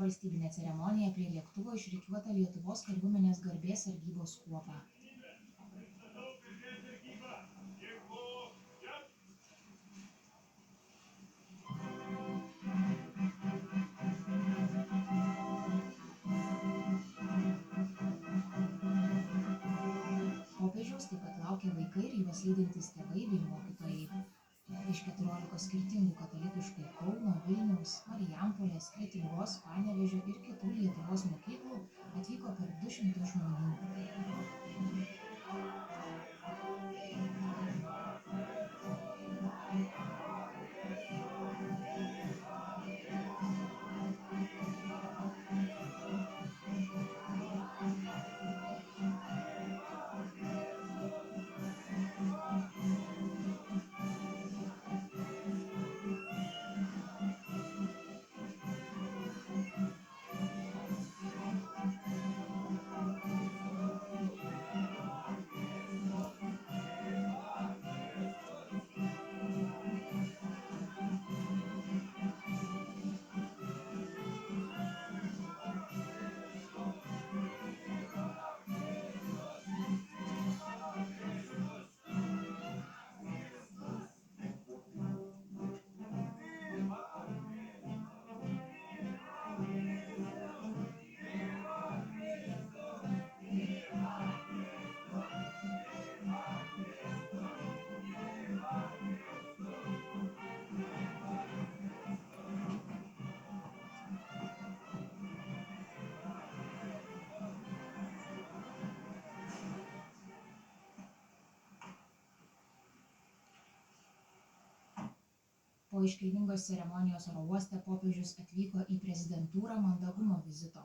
Per valstybinę ceremoniją prie lėktuvo išrikiuota Lietuvos kariuomenės garbės sargybos kuopa. Popiežiaus taip pat laukia vaikai ir juos lydintys tėvai bei mokytojai. Iš 14 skirtingų katalikiškų Kauno, Vilniaus, Marijampolės, Kretingos, Panevėžio ir kitų Lietuvos mokyklų atvyko per 200 žmonių. Po iškilmingos ceremonijos oro uoste popiežius atvyko į prezidentūrą mandagumo vizito.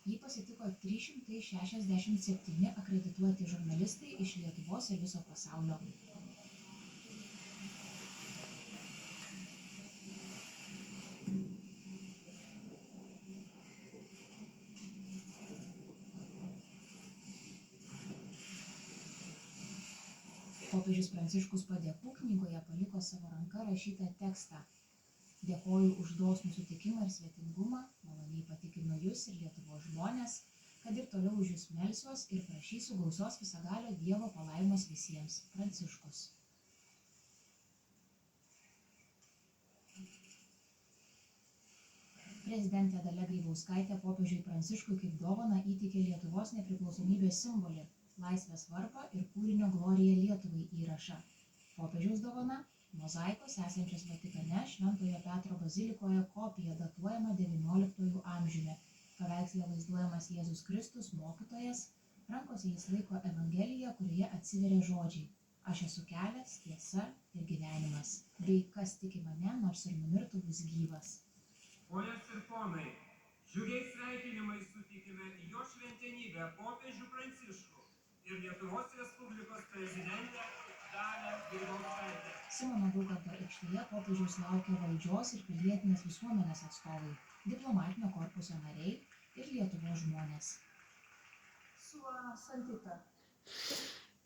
Jį pasitiko 367 akredituoti žurnalistai iš Lietuvos ir viso pasaulio. Popiežius Pranciškus padėkų knygoje paliko savo ranka rašytą tekstą. Dėkoju už dosnų sutikimą ir svetingumą, maloniai patikinu Jūs ir Lietuvos žmonės, kad ir toliau už Jūs melsiuos ir prašysiu gausios visagalio Dievo palaimos visiems. Pranciškus. Prezidentė Dalia Grybauskaitė popiežiui Pranciškui kaip dovaną įteikė Lietuvos nepriklausomybės simbolį – Laisvės varpą ir kūrinio Glorija Lietuvai įrašą. Popiežiaus dovana – mozaikos esančios Vatikane Šventojo Petro bazilikoje kopija datuojama XIX amžiumi. Paveiksle vaizduojamas Jėzus Kristus mokytojas, rankose jis laiko Evangeliją, kurioje atsiveria žodžiai: Aš esu kelias, tiesa ir gyvenimas, bei kas tiki mane, nors ir numirtų, bus gyvas. Ponios ir ponai, džiugiai sveikinimai sutikime jo šventenybę popiežių Pranciškų ir Lietuvos Respublikos prezidentę Dalią Grybauskaitę. Simono Daukanto aikštėje popiežiaus laukia valdžios ir pilietinės visuomenės atstovai, diplomatinio korpuso nariai ir Lietuvos žmonės. Sua Santità,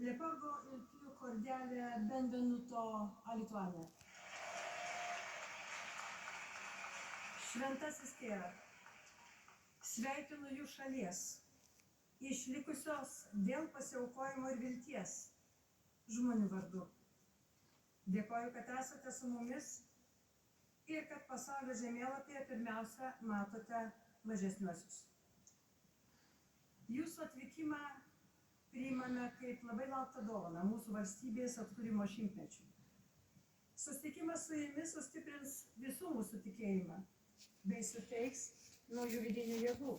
le porgo il più cordiale benvenuto a Lituania. Šventasis tėve, sveikinu jų šalies, išlikusios dėl pasiaukojimo ir vilties žmonių vardu. Dėkoju, kad esate su mumis ir kad pasaulio žemėlapyje pirmiausia matote mažesniuosius. Jūsų atvykimą priimame kaip labai lauktą dovaną mūsų valstybės atkūrimo šimtmečiui. Susitikimas su jumis sustiprins visų mūsų tikėjimą bei suteiks naujų vidinių jėgų.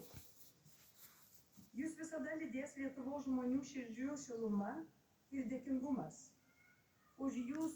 Jūs visada lydės Lietuvos žmonių širdžių šiluma ir dėkingumas už jūs